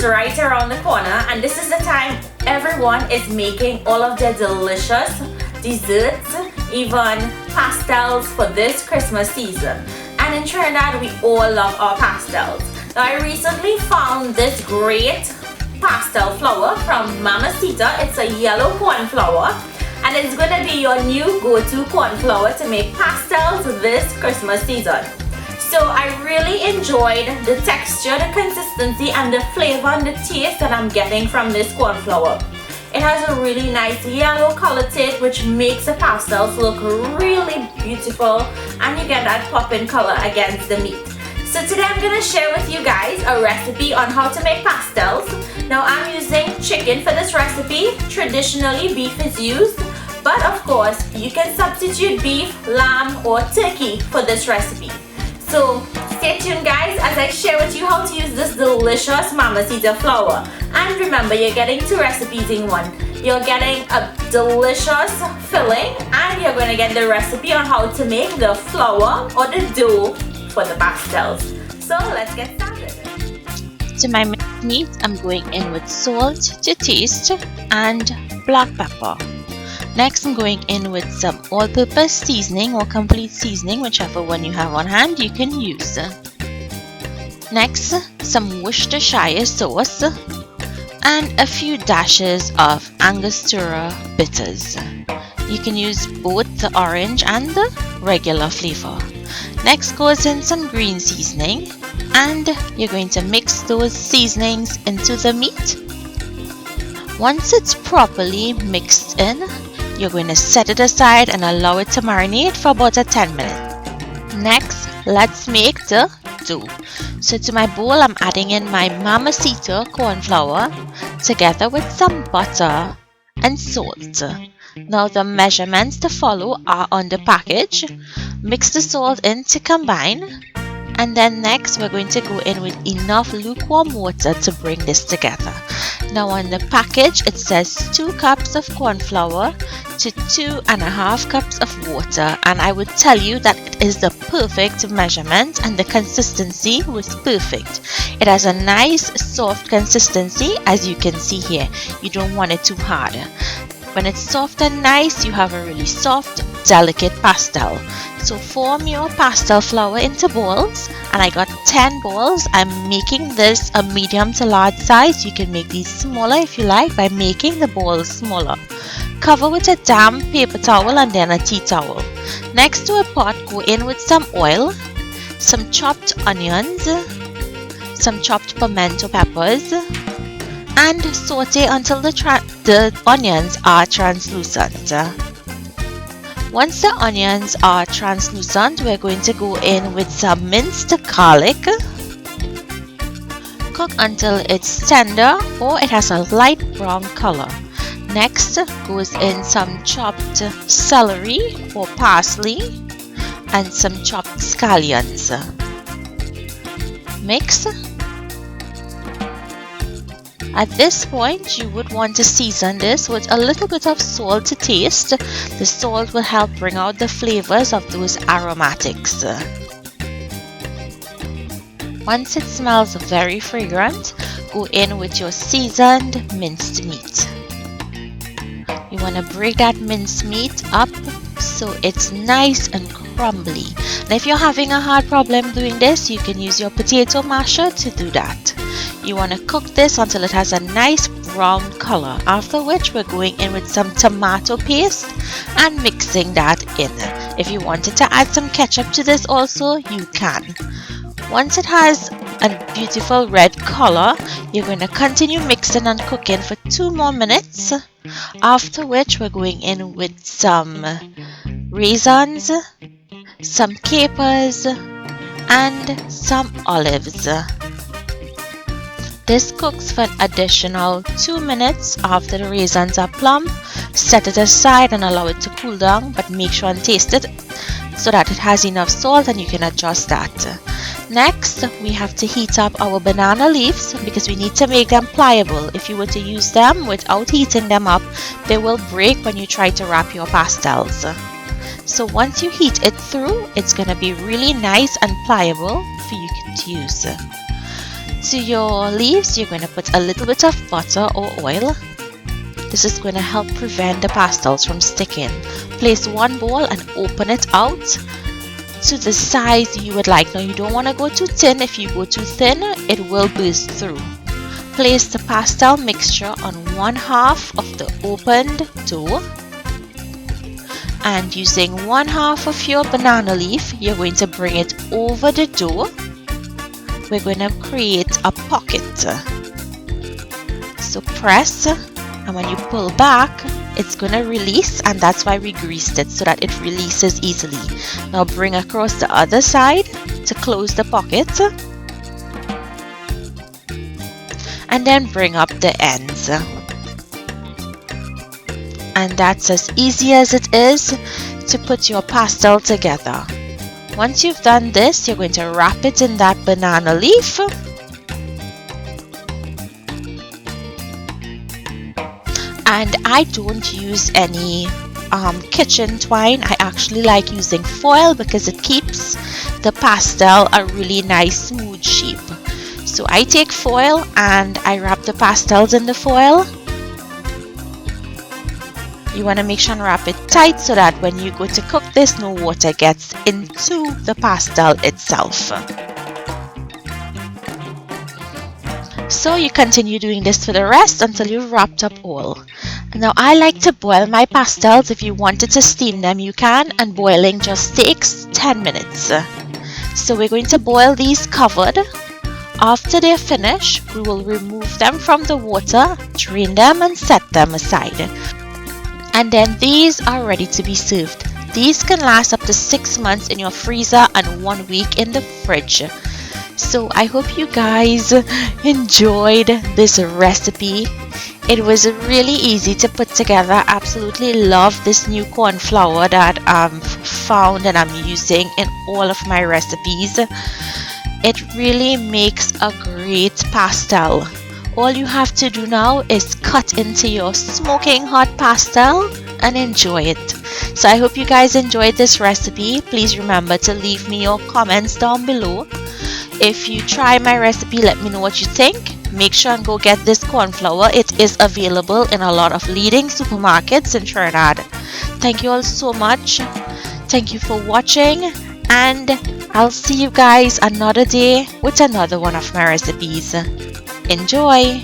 is right around the corner, and this is the time everyone is making all of their delicious desserts, even pastels for this Christmas season. And in Trinidad, we all love our pastels. Now, I recently found this great pastel flour from Mamacita. It's a yellow corn flour, and it's going to be your new go-to corn flour to make pastels this Christmas season. So I really enjoyed the texture, the consistency, and the flavor and the taste that I'm getting from this corn flour. It has a really nice yellow color to it, which makes the pastels look really beautiful, and you get that popping color against the meat. So today I'm going to share with you guys a recipe on how to make pastels. Now I'm using chicken for this recipe. Traditionally beef is used, but of course you can substitute beef, lamb, or turkey for this recipe. So stay tuned guys as I share with you how to use this delicious Mamacita flour. And remember, you're getting two recipes in one. You're getting a delicious filling, and you're going to get the recipe on how to make the flour or the dough for the pastels. So let's get started. To my meat, I'm going in with salt to taste and black pepper. Next, I'm going in with some all-purpose seasoning or complete seasoning, whichever one you have on hand you can use. Next, some worshestire sauce and a few dashes of Angostura bitters. You can use both the orange and the regular flavor. Next goes in some green seasoning, and you're going to mix those seasonings into the meat. Once it's properly mixed in, you're going to set it aside and allow it to marinate for about 10 minutes. Next, let's make the dough. So to my bowl, I'm adding in my Mamacita corn flour together with some butter and salt. Now the measurements to follow are on the package. Mix the salt in to combine, and then next we're going to go in with enough lukewarm water to bring this together. Now on the package it says 2 cups of corn flour to 2.5 cups of water, and I would tell you that it is the perfect measurement and the consistency was perfect. It has a nice soft consistency, as you can see here. You don't want it too hard. When it's soft and nice, you have a really soft, delicate pastel. So form your pastel flour into balls, and I got 10 balls. I'm making this a medium to large size. You can make these smaller if you like by making the balls smaller. Cover with a damp paper towel and then a tea towel. Next to a pot, go in with some oil, some chopped onions, some chopped pimento peppers, and saute until the onions are translucent. Once the onions are translucent, we're going to go in with some minced garlic. Cook until it's tender or it has a light brown color. Next goes in some chopped celery or parsley and some chopped scallions. Mix. At this point, you would want to season this with a little bit of salt to taste. The salt will help bring out the flavors of those aromatics. Once it smells very fragrant, go in with your seasoned minced meat. You want to break that minced meat up so it's nice and crumbly. And if you're having a hard problem doing this, you can use your potato masher to do that. You want to cook this until it has a nice brown color, after which we're going in with some tomato paste and mixing that in. If you wanted to add some ketchup to this also, you can. Once it has a beautiful red color, you're going to continue mixing and cooking for 2 more minutes, after which we're going in with some raisins, some capers, and some olives. This cooks for an additional 2 minutes after the raisins are plump. Set it aside and allow it to cool down, but make sure and taste it so that it has enough salt and you can adjust that. Next, we have to heat up our banana leaves because we need to make them pliable. If you were to use them without heating them up, they will break when you try to wrap your pastels. So once you heat it through, it's going to be really nice and pliable for you to use. To your leaves, you're going to put a little bit of butter or oil. This is going to help prevent the pastels from sticking. Place one bowl and open it out to the size you would like. Now you don't want to go too thin. If you go too thin, it will burst through. Place the pastel mixture on one half of the opened dough, and using one half of your banana leaf, you're going to bring it over the dough. We're going to create a pocket. So press, and when you pull back, it's going to release, and that's why we greased it, so that it releases easily. Now bring across the other side to close the pocket, and then bring up the ends. And that's as easy as it is to put your pastel together. Once you've done this, you're going to wrap it in that banana leaf. And I don't use any kitchen twine. I actually like using foil because it keeps the pastel a really nice smooth shape. So I take foil and I wrap the pastels in the foil. You want to make sure and wrap it tight so that when you go to cook this, no water gets into the pastel itself. So you continue doing this for the rest until you've wrapped up all. Now I like to boil my pastels. If you wanted to steam them, you can, and boiling just takes 10 minutes. So we're going to boil these covered. After they're finished, we will remove them from the water, drain them and set them aside. And then these are ready to be served. These can last up to 6 months in your freezer and 1 week in the fridge. So I hope you guys enjoyed this recipe. It was really easy to put together. Absolutely love this new corn flour that I've found and I'm using in all of my recipes. It really makes a great pastel. All you have to do now is cut into your smoking hot pastel and enjoy it. So I hope you guys enjoyed this recipe. Please remember to leave me your comments down below. If you try my recipe, let me know what you think. Make sure and go get this corn flour. It is available in a lot of leading supermarkets in Trinidad. Thank you all so much. Thank you for watching, and I'll see you guys another day with another one of my recipes. Enjoy!